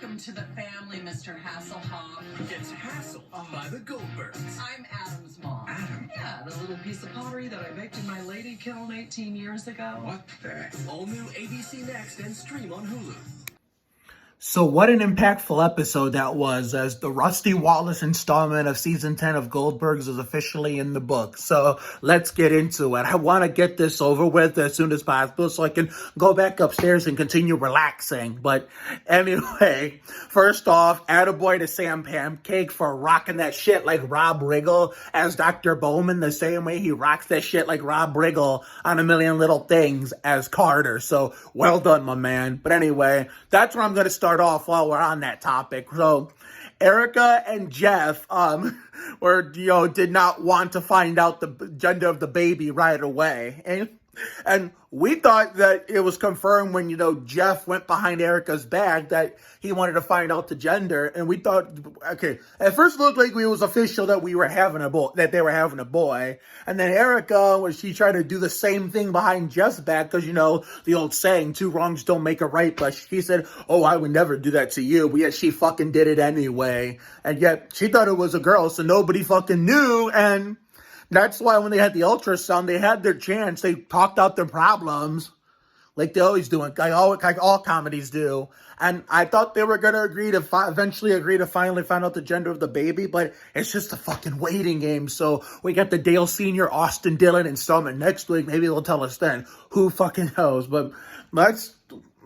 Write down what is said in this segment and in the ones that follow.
Welcome to the family, Mr. Hasselhoff. It's Hasseled by the Goldbergs. I'm Adam's mom. Adam? Yeah, the little piece of pottery that I baked in my lady kiln 18 years ago. What the? All new ABC Next and stream on Hulu. So what an impactful episode that was, as the Rusty Wallace installment of season 10 of Goldbergs is officially in the book. So let's get into it. I want to get this over with as soon as possible so I can go back upstairs and continue relaxing. But anyway, first off, attaboy to Sam Pancake for rocking that shit like Rob Riggle as Dr. Bowman, the same way he rocks that shit like Rob Riggle on A Million Little Things as Carter. So well done, my man. But anyway, that's where I'm going to start off while we're on that topic. So Erica and Jeff did not want to find out the gender of the baby right away. And we thought that it was confirmed when, Jeff went behind Erica's back that he wanted to find out the gender. And we thought, okay, at first it looked like it was official that we were having a boy, that they were having a boy. And then Erica, she tried to do the same thing behind Jeff's back because, the old saying, two wrongs don't make a right. But she said, oh, I would never do that to you. But yet she fucking did it anyway. And yet she thought it was a girl, so nobody fucking knew. And that's why when they had the ultrasound, they had their chance. They talked out their problems like they always do, like all comedies do. And I thought they were going to eventually agree to finally find out the gender of the baby, but it's just a fucking waiting game. So we got the Dale Sr., Austin Dillon installment next week. Maybe they'll tell us then. Who fucking knows? But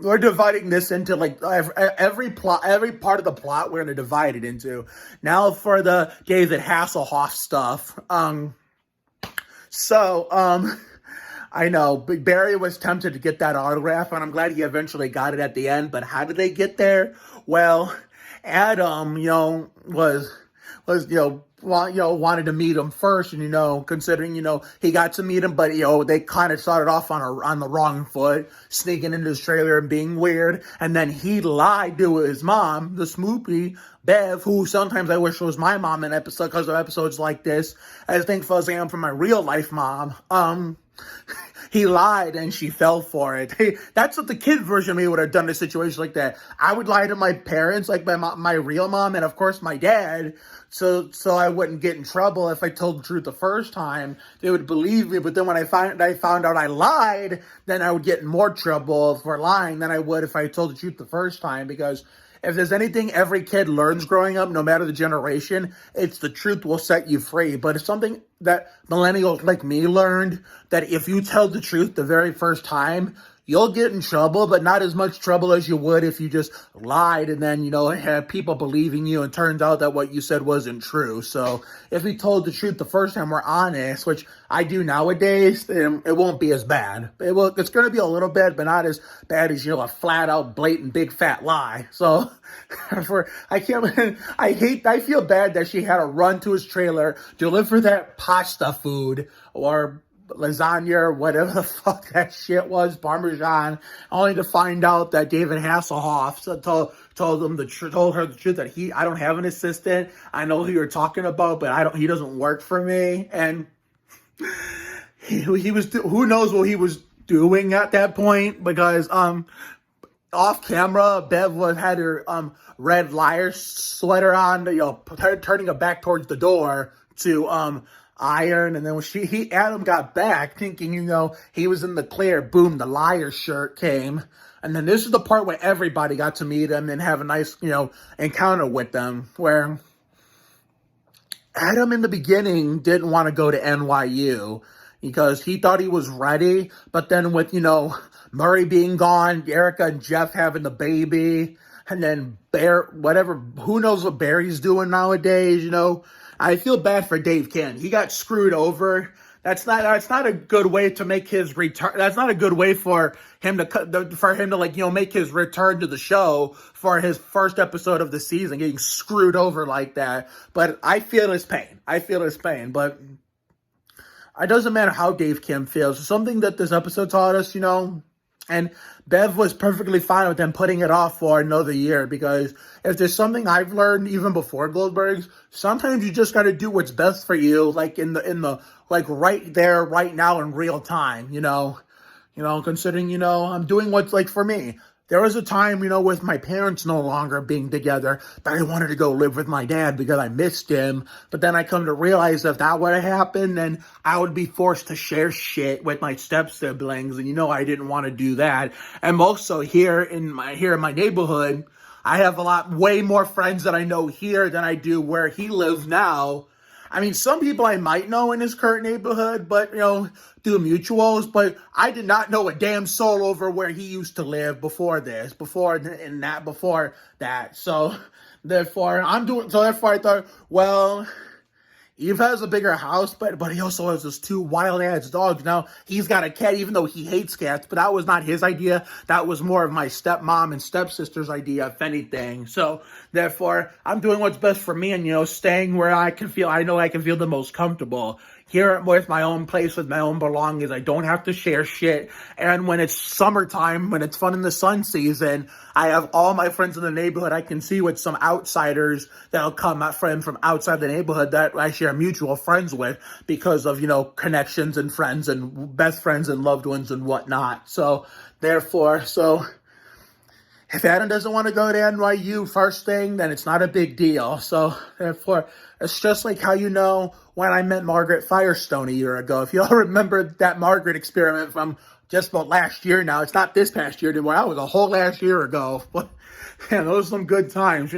we're dividing this into like every part of the plot we're going to divide it into. Now for the David Hasselhoff stuff. I know Barry was tempted to get that autograph, and I'm glad he eventually got it at the end. But how did they get there? Well, Adam, wanted to meet him first, and considering he got to meet him, but they kind of started off on the wrong foot, sneaking into his trailer and being weird, and then he lied to his mom, the Smoopy Bev, who sometimes I wish was my mom in episode because of episodes like this, as thankful as I am for my real life mom. He lied and she fell for it. Hey, that's what the kid version of me would have done in a situation like that. I would lie to my parents, like my real mom, and of course my dad, so I wouldn't get in trouble. If I told the truth the first time, they would believe me. But then when I found out I lied, then I would get in more trouble for lying than I would if I told the truth the first time. Because if there's anything every kid learns growing up, no matter the generation, it's the truth will set you free. But it's something that millennials like me learned, that if you tell the truth the very first time, you'll get in trouble, but not as much trouble as you would if you just lied and then, have people believing you and turns out that what you said wasn't true. So if we told the truth the first time, we're honest, which I do nowadays, then it won't be as bad. It's going to be a little bit, but not as bad as, a flat out, blatant, big fat lie. So I feel bad that she had to run to his trailer, deliver that pasta food or lasagna or whatever the fuck that shit was, Parmesan, only to find out that David Hasselhoff told her the truth that I don't have an assistant. I know who you're talking about, but he doesn't work for me. And he was who knows what he was doing at that point, because off camera, Bev had her red liar sweater on, turning her back towards the door to iron. And then when Adam got back thinking, he was in the clear, boom, the liar shirt came. And then this is the part where everybody got to meet him and have a nice, encounter with them, where Adam in the beginning didn't want to go to NYU because he thought he was ready. But then with, Murray being gone, Erica and Jeff having the baby, and then who knows what Barry's doing nowadays, I feel bad for Dave Ken. He got screwed over. That's not a good way to make his return. That's not a good way for him to make his return to the show for his first episode of the season, getting screwed over like that. But I feel his pain. But it doesn't matter how Dave Kim feels. Something that this episode taught us, and Bev was perfectly fine with them putting it off for another year, because if there's something I've learned even before Goldbergs, sometimes you just got to do what's best for you, like in the right there, right now, in real time. Considering I'm doing what's for me. there was a time, with my parents no longer being together, that I wanted to go live with my dad because I missed him. But then I come to realize if that would have happened, then I would be forced to share shit with my step siblings, and I didn't want to do that. And also here in my neighborhood, I have way more friends that I know here than I do where he lives now. I mean, some people I might know in his current neighborhood, but, through mutuals, but I did not know a damn soul over where he used to live before this, before that. So, therefore, I thought, well, Eve has a bigger house, but he also has his 2 wild-ass dogs. Now, he's got a cat, even though he hates cats, but that was not his idea. That was more of my stepmom and stepsister's idea, if anything. So, therefore, I'm doing what's best for me and, staying where I know I can feel the most comfortable. Here with my own place, with my own belongings, I don't have to share shit. And when it's summertime, when it's fun in the sun season, I have all my friends in the neighborhood. I can see with some outsiders that'll come, my friend from outside the neighborhood that I share mutual friends with because of, connections and friends and best friends and loved ones and whatnot. So, therefore, if Adam doesn't want to go to NYU first thing, then it's not a big deal. So, therefore, it's just like how when I met Margaret Firestone a year ago. If y'all remember that Margaret experiment from just about last year now, it's not this past year anymore. That was a whole last year ago. But, those are some good times,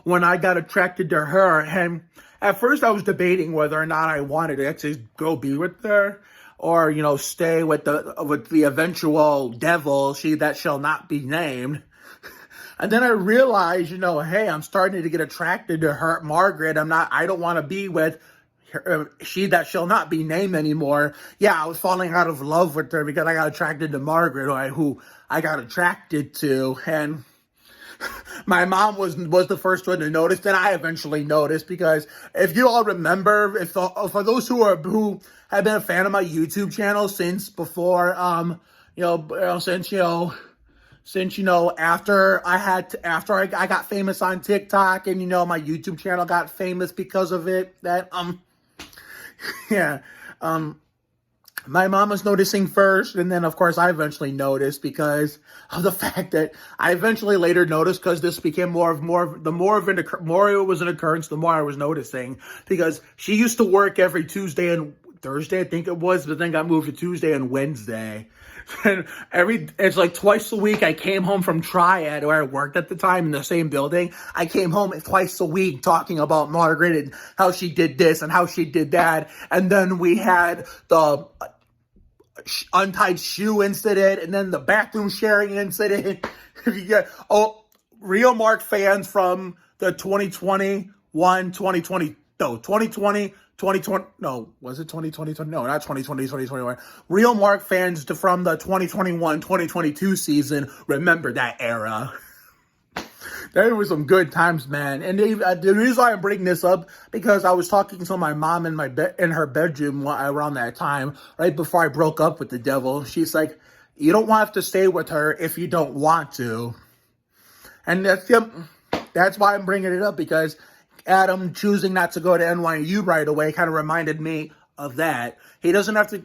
when I got attracted to her. And at first I was debating whether or not I wanted to actually go be with her or, stay with the eventual devil, she that shall not be named. And then I realized, hey, I'm starting to get attracted to her, Margaret. I don't want to be with her, she that shall not be named anymore. Yeah, I was falling out of love with her because I got attracted to Margaret, who I got attracted to. And my mom was the first one to notice. Then I eventually noticed because if you all remember, for those who have been a fan of my YouTube channel since before, since after I got famous on TikTok and my YouTube channel got famous because of it, that my mom was noticing first, and then of course I eventually noticed because of the fact that I eventually later noticed, because this became more it was an occurrence, the more I was noticing, because she used to work every Tuesday and Thursday, I think it was, but then got moved to Tuesday and Wednesday. And it's like twice a week I came home from Triad, where I worked at the time in the same building. I came home twice a week talking about Margaret and how she did this and how she did that. And then we had the untied shoe incident and then the bathroom sharing incident. Real Mark fans from the 2020, no, was it 2020? No, not 2020, 2021. Real Mark fans from the 2021-2022 season remember that era. There were some good times, man. And the reason why I'm bringing this up, because I was talking to my mom in her bedroom around that time, right before I broke up with the devil. She's like, you don't have to stay with her if you don't want to. And that's why I'm bringing it up, because Adam choosing not to go to NYU right away kind of reminded me of that. He doesn't have to,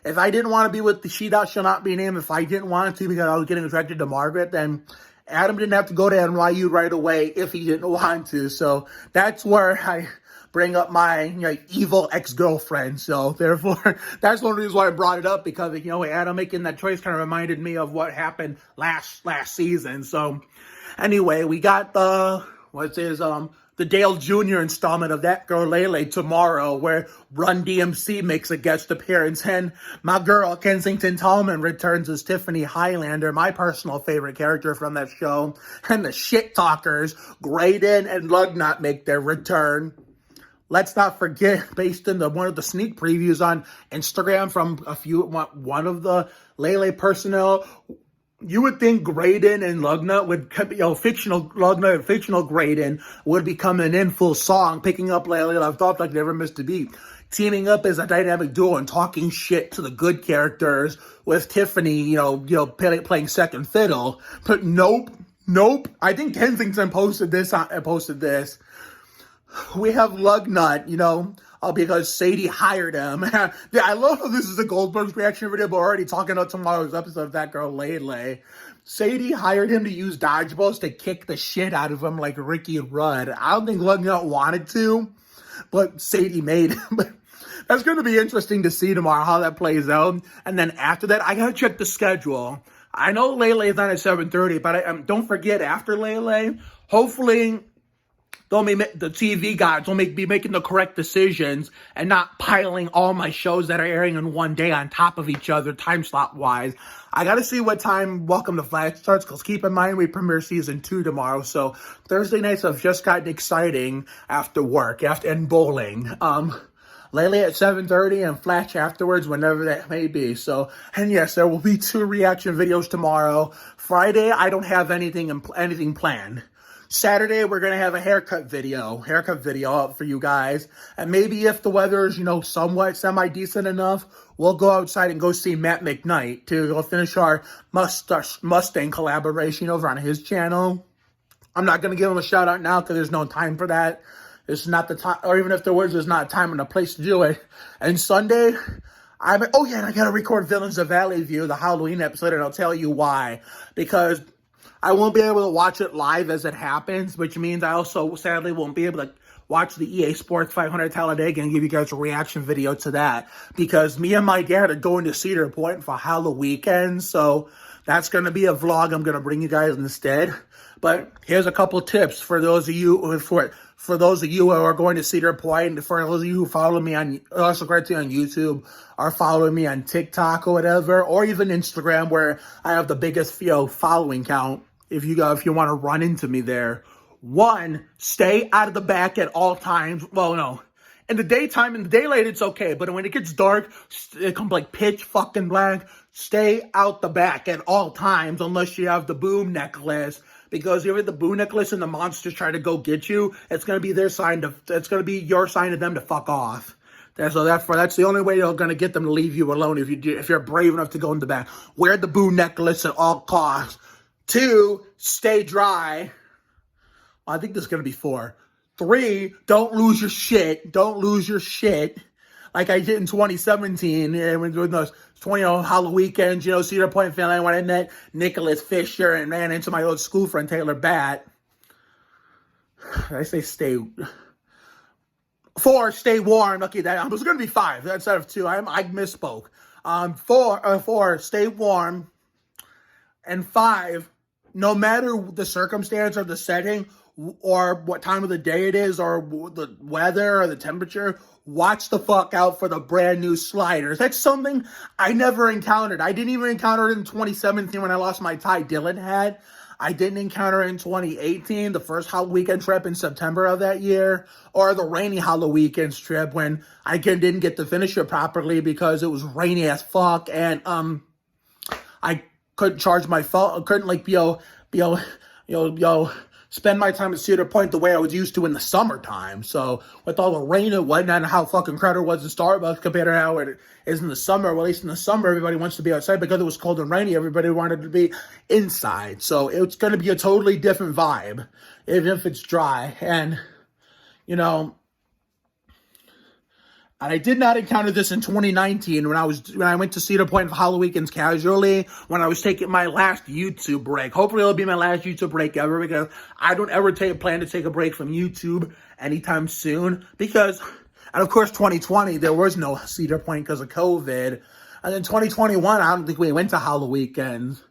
if I didn't want to be with the she that shall not be named, if I didn't want to because I was getting attracted to Margaret, then Adam didn't have to go to NYU right away if he didn't want to. So that's where I bring up my evil ex-girlfriend. So therefore, that's one of the reasons why I brought it up, because Adam making that choice kind of reminded me of what happened last season. So anyway, we got the Dale Jr. installment of That Girl Lele tomorrow, where Run DMC makes a guest appearance, and my girl Kensington Tallman returns as Tiffany Highlander, my personal favorite character from that show, and the shit talkers Graydon and Lugnut make their return. Let's not forget, based on one of the sneak previews on Instagram from one of the Lele personnel, you would think Graydon and Lugnut would, fictional Lugnut and fictional Graydon would be coming in full song, picking up Lele left off like they never missed a beat, teaming up as a dynamic duo and talking shit to the good characters, with Tiffany, playing second fiddle. But nope. I think Kensington posted this. We have Lugnut, because Sadie hired him. Yeah, I love how this is a Goldbergs reaction video, but we're already talking about tomorrow's episode of That Girl Lele. Sadie hired him to use dodgeballs to kick the shit out of him like Ricky Rudd. I don't think Lugnut wanted to, but Sadie made him. That's going to be interesting to see tomorrow how that plays out. And then after that, I got to check the schedule. I know Lele's not at 7:30, but don't forget, after Lele, hopefully the TV guys will be making the correct decisions and not piling all my shows that are airing in one day on top of each other, time slot wise. I got to see what time Welcome to Flash starts, because keep in mind we premiere season 2 tomorrow. So Thursday nights have just gotten exciting after work, and bowling. Lele at 7:30 and Flash afterwards, whenever that may be. So, and yes, there will be 2 reaction videos tomorrow. Friday, I don't have anything planned. Saturday, we're going to have a haircut video up for you guys. And maybe if the weather is, somewhat semi-decent enough, we'll go outside and go see Matt McKnight to go finish our Mustang collaboration over on his channel. I'm not going to give him a shout out now because there's no time for that. It's not the time, or even if there was, there's not time and a place to do it. And Sunday, and I got to record Villains of Valley View, the Halloween episode, and I'll tell you why. Because I won't be able to watch it live as it happens, which means I also sadly won't be able to watch the EA Sports 500 Talladega and give you guys a reaction video to that. Because me and my dad are going to Cedar Point for Halloween weekend, so that's going to be a vlog I'm going to bring you guys instead. But here's a couple tips for those of you for those of you who are going to Cedar Point, for those of you who follow me on YouTube, or following me on TikTok or whatever, or even Instagram, where I have the biggest following count. If you want to run into me there, 1, stay out of the back at all times. Well, no, in the daytime, in the daylight, it's okay, but when it gets dark, it comes like pitch fucking black. Stay out the back at all times, unless you have the boom necklace. Because if the boom necklace and the monsters try to go get you, it's gonna be your sign to them to fuck off. That's the only way you're gonna get them to leave you alone if you're brave enough to go in the back. Wear the boom necklace at all costs. 2, stay dry. I think this is gonna be 4. 3, don't lose your shit. Don't lose your shit. Like I did in 2017, when doing those 20 Halloween weekends, Cedar Point family, when I met Nicholas Fisher and ran into my old school friend Taylor Batt. I say stay. 4, stay warm. Okay, that was going to be 5 instead of 2. I misspoke. 4, stay warm. And 5, no matter the circumstance or the setting, or what time of the day it is, or the weather or the temperature, watch the fuck out for the brand new sliders. That's something I never encountered. I didn't even encounter it in 2017 when I lost my tie. Dylan had. I didn't encounter it in 2018, the first Halloween weekend trip in September of that year, or the rainy Halloween weekend trip when I didn't get to finish it properly because it was rainy as fuck, and I couldn't charge my phone. I couldn't spend my time at Cedar Point the way I was used to in the summertime. So with all the rain and whatnot, and how fucking crowded it was in Starbucks compared to how it is in the summer. Well, at least in the summer, everybody wants to be outside. Because it was cold and rainy, everybody wanted to be inside. So it's going to be a totally different vibe, even if it's dry. And, and I did not encounter this in 2019 when I went to Cedar Point for Halloween weekends casually, when I was taking my last YouTube break. Hopefully it'll be my last YouTube break ever, because I don't ever plan to take a break from YouTube anytime soon. And of course 2020, there was no Cedar Point because of COVID. And then 2021, I don't think we went to Halloween weekends.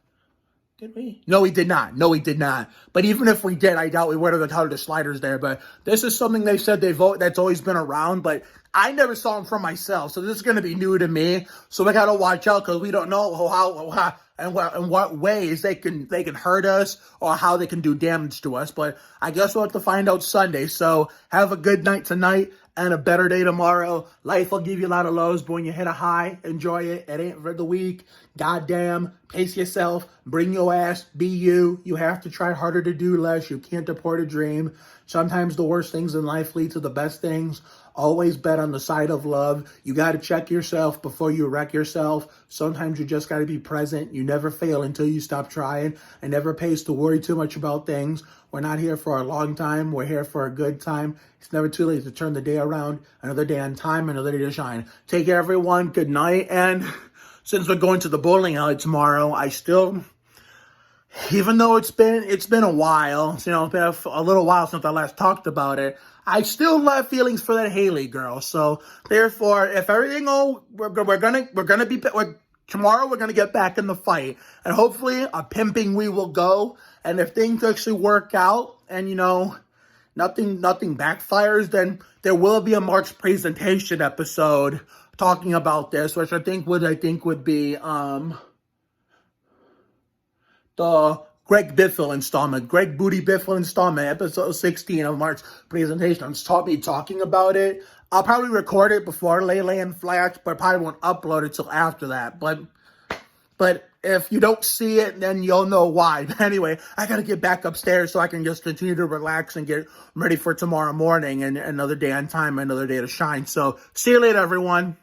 Did we? No, we did not. But even if we did, I doubt we would have encountered the sliders there. But this is something they said that's always been around, but I never saw them for myself. So this is going to be new to me. So we got to watch out, because we don't know how and what ways they can hurt us, or how they can do damage to us. But I guess we'll have to find out Sunday. So have a good night tonight and a better day tomorrow. Life will give you a lot of lows, but when you hit a high, enjoy it. It ain't for the weak. Goddamn, pace yourself, bring your ass, be you. You have to try harder to do less. You can't deport a dream. Sometimes the worst things in life lead to the best things. Always bet on the side of love. You got to check yourself before you wreck yourself. Sometimes you just got to be present. You never fail until you stop trying. It never pays to worry too much about things. We're not here for a long time. We're here for a good time. It's never too late to turn the day around. Another day on time, another day to shine. Take care, everyone. Good night. And since we're going to the bowling alley tomorrow, I still even though it's been a while, it's been a little while since I last talked about it, I still have feelings for that Haley girl. So therefore, if everything tomorrow we're gonna get back in the fight, and hopefully a pimping we will go. And if things actually work out, and nothing backfires, then there will be a March presentation episode talking about this, which I think would be the Greg Booty Biffle installment, episode 16 of March presentation. It's taught me talking about it. I'll probably record it before Lele and Flash, but I probably won't upload it till after that. But if you don't see it, then you'll know why. But anyway, I gotta get back upstairs so I can just continue to relax and get ready for tomorrow morning and another day on time, another day to shine. So see you later, everyone.